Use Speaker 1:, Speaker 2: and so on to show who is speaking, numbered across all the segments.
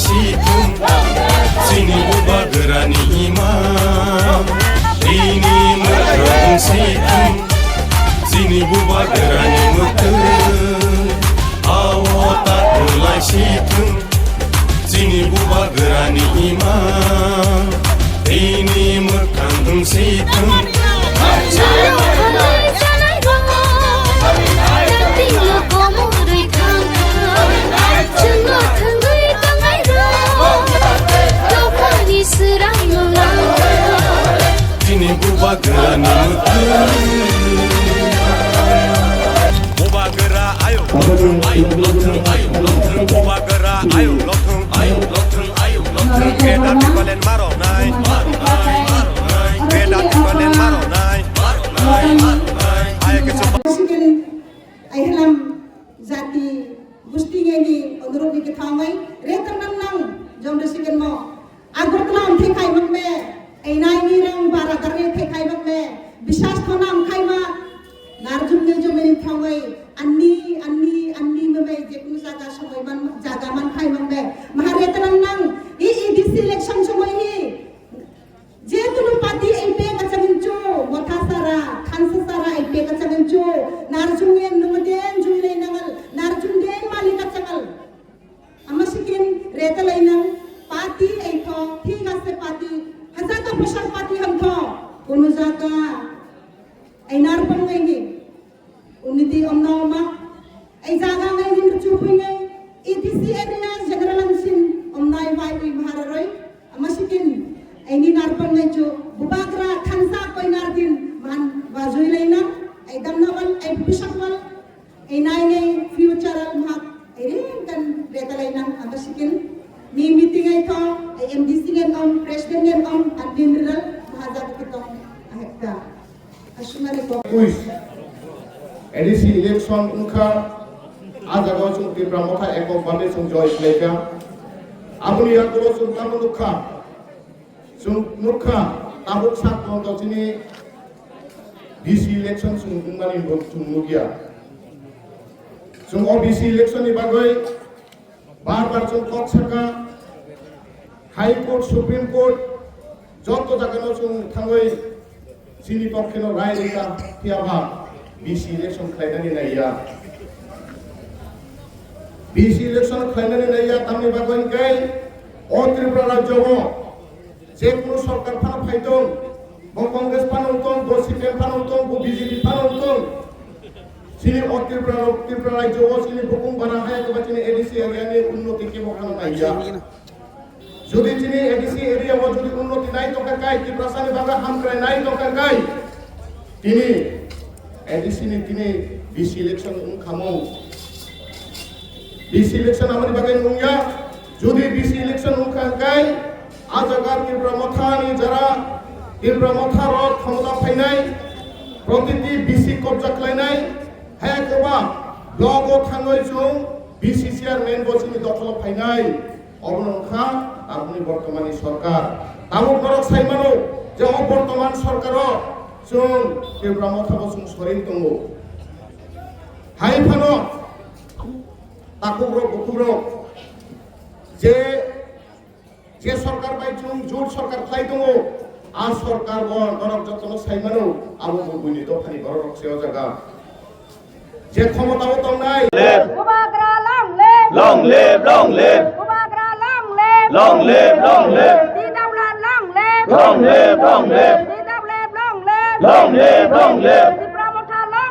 Speaker 1: situng sini buba gerani imam ini merang situng sini buba gerani mekeng awata mulai situng sini buba gerani imam ini merang situng Sini buba gerani buba gera ayo lotung ayo lotung ayo lotung buba gera ayo lotung beda dibalen maro nai beda dibalen maro nai ayo kecoba
Speaker 2: ay halam zati gusting ini onuruk ni kethamai retan nang jom desikan mo agar tlam thekai magme ay nai ni rang bara karne thekai magme bisas thonam khaima narjum ne jom ni thamai anni me jeknu jaga samai man jaga man khai magme maharetan nang i this election samai hi je tulu pati mp kachangincho mothasara khansasara mp kachangincho narjungen numaden jule nangal narjungen malika changal amasikin retalainang pati aitho ठीक আছে pati hazaga prasad pati hamtho kono jaga ainar pangaini uniti omnauma ai jaga ngai din chupungai etc area general ansin omnai vai wi maharoi amasikin aini narpan ngai chu bubagra khansa koi nardin man wajoi leina ai damnawal ai bishakwal ai nai ngai future al mahak ai kan retalaina amasikin ni meeting ay tho ay MDC ngem om president ngem om admiral mahajab kitong ahekta asumare ko
Speaker 3: kuis edisi election unka ajago chung tipra motha ekok bame chung joy pleka apuni yakoro chung tamukha chung mukha tabuk sak ton dotini BC election chung ungmani chung mugia chung OBC election ni bagoi বারবার চোখ কক্সাকা high court supreme court যত জায়গানো চোখ থাঙ্গই চিনি পক্ষেন রায় রেখা ফিয়াভা বিসি ইলেকশন খাইনানি নাইয়া বিসি ইলেকশন খাইনানি নাইয়া তামনি বাগন গাই ও ত্রিপুরা রাজ্য যে কোনো সরকার ফানা ফাইতং ব কংগ্রেস ফানৌতং ব সিপিএম ফানৌতং ব বিজেপি ফানৌতং sini Tripura রাজ্য ও sini হুকুম বানা হয় তো sini এডিসি এরিয়া নে উন্নতি কে বখানো নাইয়া যদি sini এডিসি এরিয়া ও যদি উন্নতি নাই তো কাই ত্রিপুরা সানে বাগা হাম করে নাই তো কাই তিনি এডিসি নে তিনি বিসি ইলেকশন খামো বিসি ইলেকশন আমাদের বাগে নুঙ্গা যদি বিসি ইলেকশন কাই আজাগার ত্রিপুরা মথানি যারা ত্রিপুরা মথার ক্ষমতা ফাইনাই প্রতিটি বিসি কবজা খাইনাই হ্যাঁ কবা লগো থাঙ্গই জুং বিসি চেয়ারম্যান বসিনি দখল ফাইনাই অবনখা আপনি বর্তমানে সরকার তামুক বরক সাইমানো যে বর্তমান সরকার জুং ত্রিপুরা মথা বসুং সরিন দङ হাই ফানো তাকুব্র বকুব্র যে সরকার বাই জুং জোট সরকার খাই দङ আ সরকার গণক যতন সাইমানো আবু বগুনি দখানি গরক সেও জায়গা যে ক্ষমতাও তো নাই
Speaker 4: বুবাগরা লং লিভ বুবাগরা লং লিভ দিদাউলা লং লিভ দিদাউলা দিপ্রামঠা লং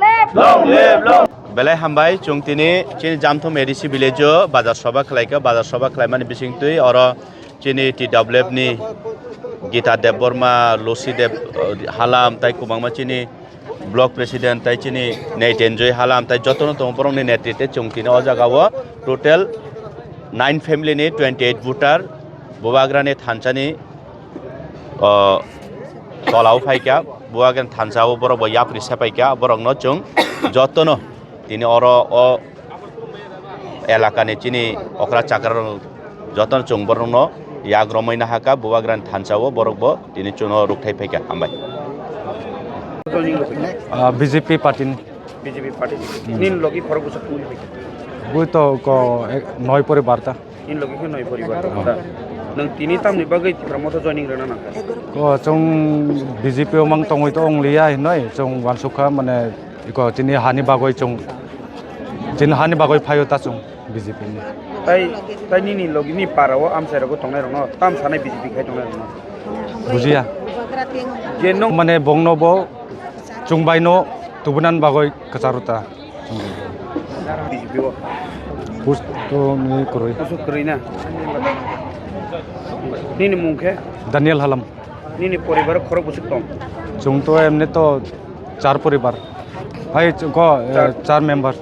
Speaker 4: লিভ
Speaker 5: বেলাই হামবাই চুংতিনি চিনি জামথম এডিসি ভিলেজো বাজার সভা খালাইমানি বিসিংতুই অর চিনি TWF ni Gita Dev Burma Lucy Dev Halam tai kubangma chini block president tai chini nei enjoy halam tai jotono tomporong ni netrite chungtini o jagawo total 9 family ni 28 voter bubagra ni thanchani tolau phaika buagan thanchao borok yapri sapaika borok no chung jotono tini oro o elaka ni chini okra chakar jotono chung borok no yagromai na haka buagran thanchao borok bo tini chuno rukthai phaika hambai
Speaker 6: BJP party
Speaker 7: nin logi forok busa puli
Speaker 6: buito ko noi poribar ta
Speaker 7: in logi ke noi poribar ta nang tini tam ni bagai promote joining rena na
Speaker 6: ko chung BJP mang tongoi to ongli ai noi chung wansukha mane ko tini hani bagoi chung tin hani bagoi phayo ta chung BJP ni
Speaker 7: tai ni logi ni parao am sera ko tongnai rong tam sanai BJP khai tongnai rong
Speaker 6: bujia
Speaker 7: je nong
Speaker 6: mane bongno bo chungbai no tubunan bagoi kacharuta
Speaker 7: BJP wo
Speaker 6: pus to ni koroi
Speaker 7: asu krina ni mungkhe
Speaker 6: Daniel Halam
Speaker 7: ni poribar khorok busuk tong
Speaker 6: chung to emne to 4 poribar hai ko 4 member